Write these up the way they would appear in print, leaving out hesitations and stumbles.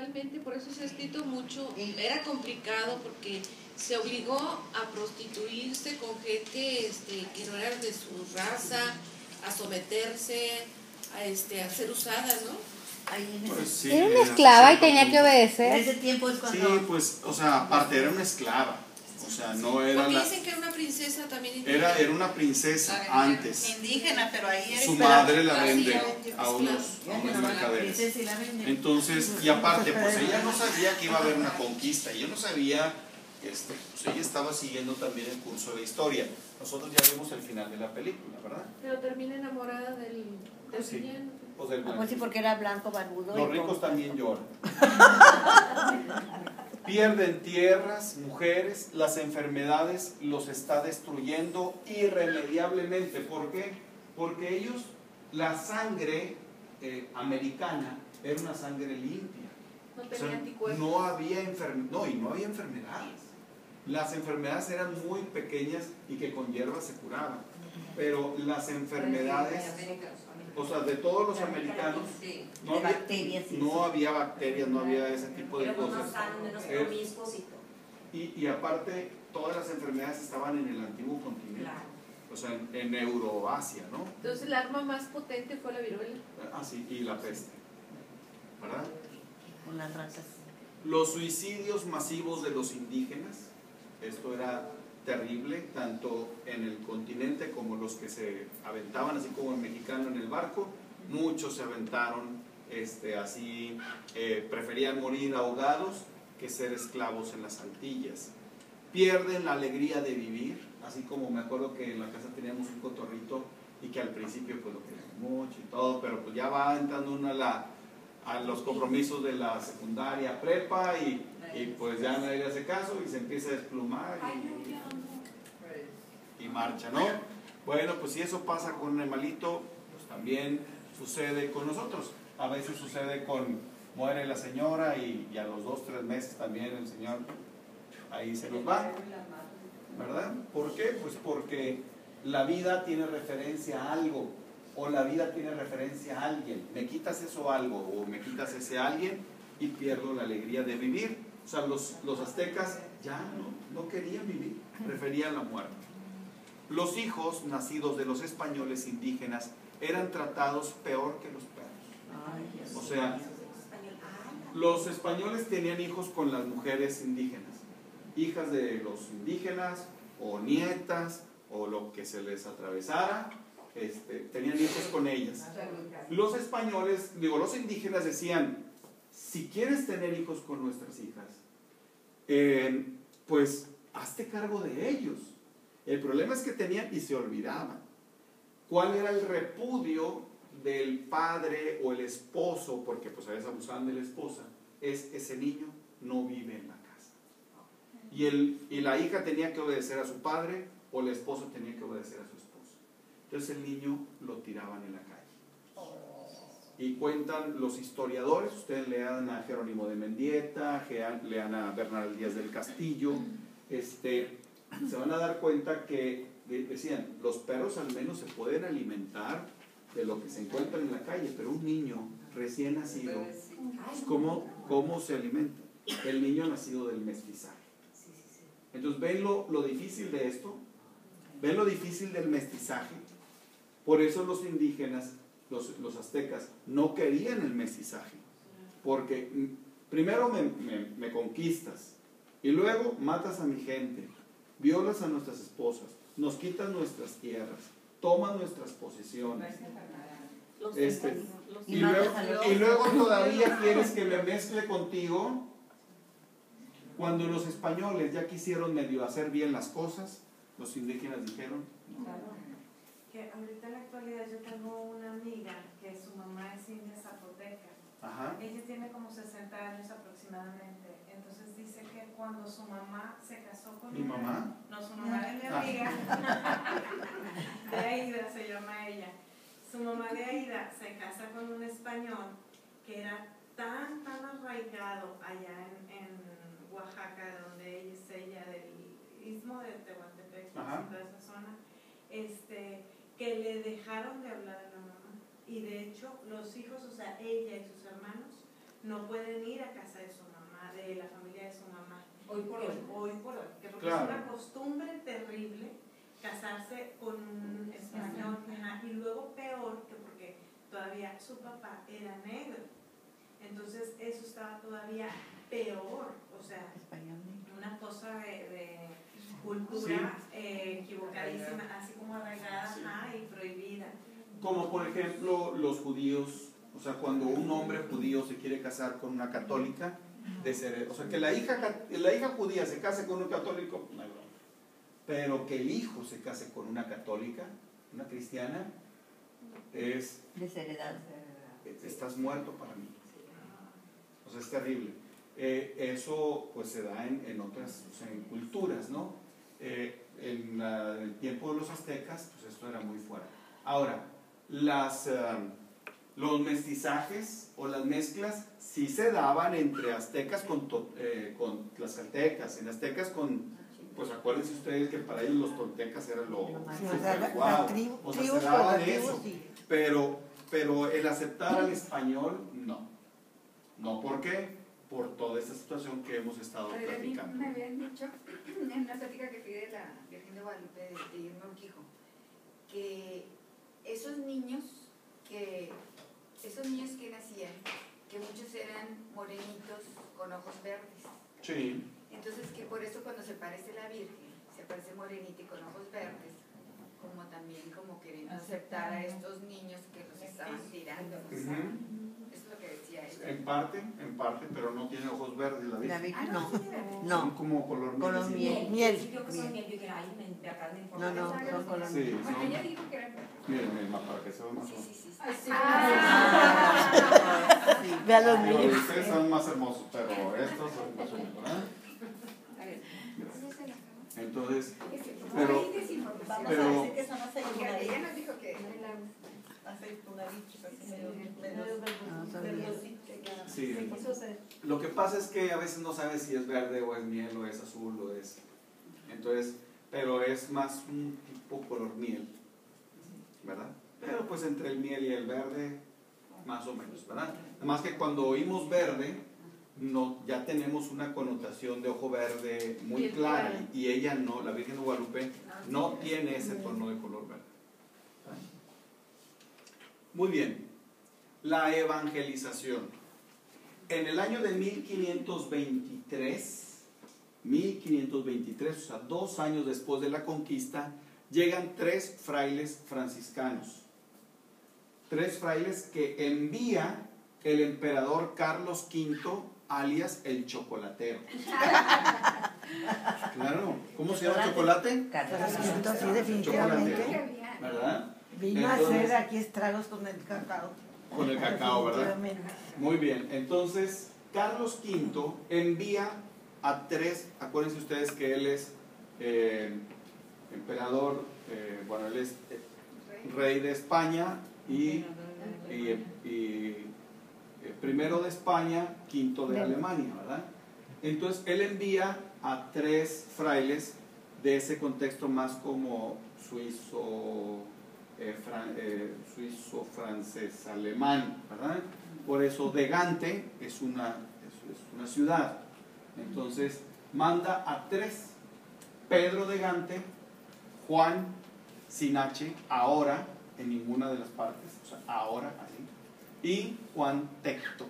culturalmente, por eso se ha escrito mucho, era complicado porque se obligó a prostituirse con gente que no era de su raza, a someterse, a ser usada, ¿no? Pues sí, era una esclava y tenía que En obedecer. ese tiempo es cuando... Sí, pues, o sea, aparte era una esclava. O sea, no era Porque la... dicen que era una princesa también indígena. Era una princesa antes. Indígena, pero ahí era... Su madre la vende Claro, a unos mercaderes. Princesa y la vende. Entonces, y aparte, pues ella no sabía que iba a haber una conquista. Ella no sabía, pues ella estaba siguiendo también el curso de la historia. Nosotros ya vimos el final de la película, ¿verdad? Pero termina enamorada del Sí. villano. Pues del Pues sí, porque era blanco, barbudo. Los y ricos con- también lloran. Pierden tierras, mujeres, las enfermedades los está destruyendo irremediablemente. ¿Por qué? Porque ellos, la sangre americana era una sangre limpia. No O tenía sea, anticuerpos. no había enfermedades. Las enfermedades eran muy pequeñas y que con hierbas se curaban. Pero las enfermedades, o sea, de todos los americanos, no De había, bacterias, sí, no sí. había bacterias, no había ese tipo de Éramos cosas. más sanos, menos Eh, promiscuos y todo. Y aparte, todas las enfermedades estaban en el antiguo continente, Claro. o sea, en Euroasia, ¿no? Entonces el arma más potente fue la viruela. Ah, sí, y la peste, ¿verdad? Con las razas. Los suicidios masivos de los indígenas, esto era terrible, tanto en el continente como los que se aventaban, así como el mexicano en el barco, muchos se aventaron así, preferían morir ahogados que ser esclavos en las Antillas. Pierden la alegría de vivir, así como me acuerdo que en la casa teníamos un cotorrito y que al principio pues lo queríamos mucho y todo, pero pues ya va entrando uno a los compromisos de la secundaria, prepa y pues ya nadie le hace caso y se empieza a desplumar y marcha, ¿no? Bueno, pues si eso pasa con un animalito, pues también sucede con nosotros. A veces sucede muere la señora y a los 2 o 3 meses también el señor ahí se nos va, ¿verdad? ¿Por qué? Pues porque la vida tiene referencia a algo, o la vida tiene referencia a alguien. Me quitas eso algo, o me quitas ese alguien y pierdo la alegría de vivir. O sea, los aztecas ya no querían vivir, preferían la muerte. Los hijos nacidos de los españoles indígenas eran tratados peor que los perros. O sea, los españoles tenían hijos con las mujeres indígenas, hijas de los indígenas o nietas o lo que se les atravesara, tenían hijos con ellas. Los españoles, los indígenas decían, si quieres tener hijos con nuestras hijas, pues hazte cargo de ellos. El problema es que tenían y se olvidaban. ¿Cuál era el repudio del padre o el esposo? Porque pues a veces abusaban de la esposa. Ese niño no vive en la casa. Y la hija tenía que obedecer a su padre o el esposo tenía que obedecer a su esposa. Entonces el niño lo tiraban en la calle. Y cuentan los historiadores, ustedes lean a Jerónimo de Mendieta, lean a Bernal Díaz del Castillo, se van a dar cuenta que decían, los perros al menos se pueden alimentar de lo que se encuentra en la calle, pero un niño recién nacido, ¿cómo se alimenta? El niño nacido del mestizaje. Entonces, ¿ven lo difícil de esto? ¿Ven lo difícil del mestizaje? Por eso los indígenas, los aztecas, no querían el mestizaje, porque primero me conquistas y luego matas a mi gente, violas a nuestras esposas, nos quitas nuestras tierras, tomas nuestras posesiones, y luego todavía quieres que me mezcle contigo. Cuando los españoles ya quisieron medio hacer bien las cosas, los indígenas dijeron que ahorita en la actualidad yo tengo una amiga que su mamá es india zapoteca. Ajá. Ella tiene como 60 años aproximadamente. Entonces dice que cuando su mamá se casó con ¿Mi mamá? No, su mamá de mi amiga. De Aida se llama ella. Su mamá de Aida se casa con un español que era tan arraigado allá en Oaxaca, donde ella es del istmo de Tehuantepec, toda esa zona, que le dejaron de hablar a la mamá. Y de hecho, los hijos, o sea, ella y sus hermanos, no pueden ir a casa de su mamá, de la familia de su mamá. Hoy por hoy. Hoy por hoy. Que porque Claro. es una costumbre terrible casarse con un español. Ajá, y luego peor, que porque todavía su papá era negro. Entonces eso estaba todavía peor. O sea, una cosa de cultura equivocadísima, así como arraigada, Sí. y prohibida. Como por ejemplo los judíos, o sea, cuando un hombre judío se quiere casar con una católica, o sea, que la hija judía se case con un católico, no hay bronca. Pero que el hijo se case con una católica, una cristiana, es, Desheredado. estás muerto para mí. O sea, es terrible. Eso pues se da en otras, o sea, en culturas, ¿no? En el tiempo de los aztecas, pues esto era muy fuerte. Ahora, los mestizajes o las mezclas sí se daban entre aztecas con tlaxcaltecas, en aztecas pues acuérdense ustedes que para ellos los toltecas eran lo Sí, guau. tribu, O sea, tribus se por daban las eso, tribus, sí. pero el aceptar al español, no, ¿por qué? Por toda esta situación que hemos estado Pero a mí platicando. me habían dicho en una plática que fui de la Virgen de Guadalupe de Irma Urquijo, que esos niños que nacían, que muchos eran morenitos con ojos verdes. Sí. Entonces que por eso cuando se parece la Virgen, se parece morenita y con ojos verdes, como también como queriendo aceptar a estos niños que los estaban tirando. ¿No? Ujú. Eso es lo que decía ella. En parte, pero no tiene ojos verdes la La Virgen. Virgen no. sí, ¿verdad? Son No. como color Color miel. miel. Sí, yo que son miel, yo dije, ay, de acá me importa. No, son color Sí, miel. Bueno, son, ella dijo que eran... miren, para que se vean más Sí, hermosos. sí, sí. Sí, ve a los Digo, niños. ustedes son más hermosos, pero estos son más bonitos, ¿verdad? A ver, Mira. Entonces, pero, Pero- Vamos Pero- a decir que son porque ella aceitunitas. nos dijo que Aceitunitas, así medio No, son verdositas. sí, lo que pasa es que a veces no sabes si es verde o es miel o es azul o es... Entonces, pero es más un tipo color miel, ¿verdad? Pero pues entre el miel y el verde, más o menos, ¿verdad? Nada más que cuando oímos verde, ya tenemos una connotación de ojo verde muy clara y ella no, la Virgen de Guadalupe no tiene ese tono de color verde. Muy bien, la evangelización. En el año de 1523, o sea, 2 años después de la conquista, llegan 3 frailes franciscanos. 3 frailes que envía el emperador Carlos V, alias el chocolatero. Claro, ¿cómo se llama el chocolate? Carlos, sí, definitivamente. Chocolatero, ¿verdad? Vino a Entonces- hacer aquí estragos con el cacao. Con el cacao, ¿verdad? Definitivamente. Muy bien, entonces Carlos V envía a 3, acuérdense ustedes que él es emperador, bueno, él es rey de España y primero de España, quinto de Alemania, ¿verdad? Entonces él envía a 3 frailes de ese contexto más como suizo, francés, alemán, ¿verdad? Por eso de Gante es una ciudad. Entonces manda a 3, Pedro de Gante, Juan sin H, ahora en ninguna de las partes, o sea, ahora así, y Juan Tecto.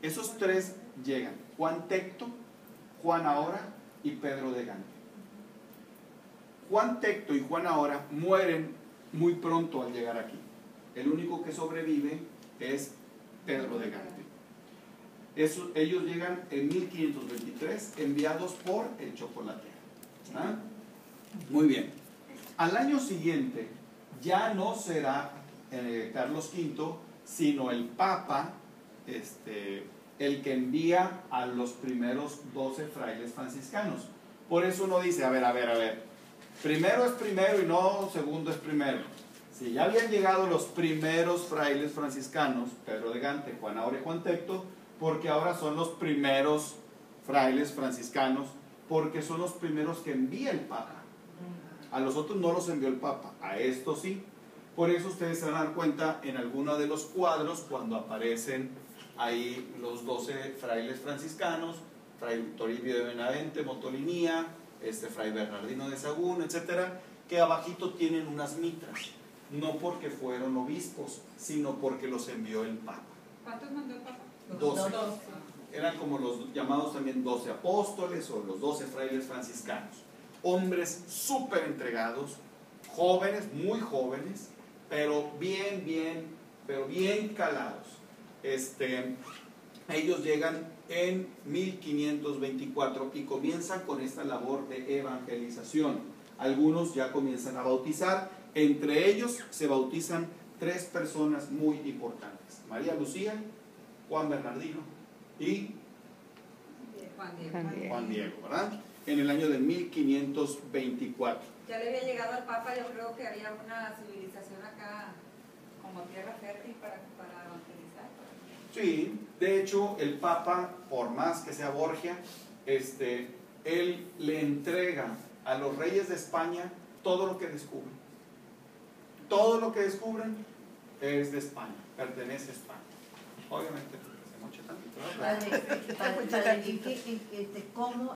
Esos 3 llegan, Juan Tecto, Juan ahora y Pedro de Gante. Juan Tecto y Juan ahora mueren muy pronto al llegar aquí. El único que sobrevive es Pedro de Gante. Ellos llegan en 1523 enviados por el chocolatero. ¿Ah? Muy bien. Al año siguiente ya no será Carlos V, sino el Papa el que envía a los primeros 12 frailes franciscanos. Por eso uno dice, a ver, primero es primero y no segundo es primero. Si ya habían llegado los primeros frailes franciscanos, Pedro de Gante, Juan ahora y Juan Tecto, porque ahora son los primeros frailes franciscanos, porque son los primeros que envía el Papa. A los otros no los envió el Papa, a estos sí. Por eso ustedes se van a dar cuenta en alguno de los cuadros cuando aparecen ahí los 12 frailes franciscanos, Fray Toribio de Benavente, Motolinía, Fray Bernardino de Sahagún, etcétera, que abajito tienen unas mitras, no porque fueron obispos, sino porque los envió el Papa. ¿Cuántos mandó el Papa? 12. Eran como los llamados también 12 apóstoles o los 12 frailes franciscanos. Hombres súper entregados, jóvenes, muy jóvenes, pero bien calados. Ellos llegan en 1524 y comienzan con esta labor de evangelización. Algunos ya comienzan a bautizar, entre ellos se bautizan 3 personas muy importantes: María Lucía, Juan Bernardino y Juan Diego, ¿verdad? En el año de 1524. Ya le había llegado al Papa, yo creo que había una civilización acá como tierra fértil para evangelizar. Sí, de hecho el Papa, por más que sea Borgia, él le entrega a los reyes de España todo lo que descubren. Todo lo que descubren es de España, pertenece a España. Obviamente, se moche tantito, ¿verdad? Padre, ¿cómo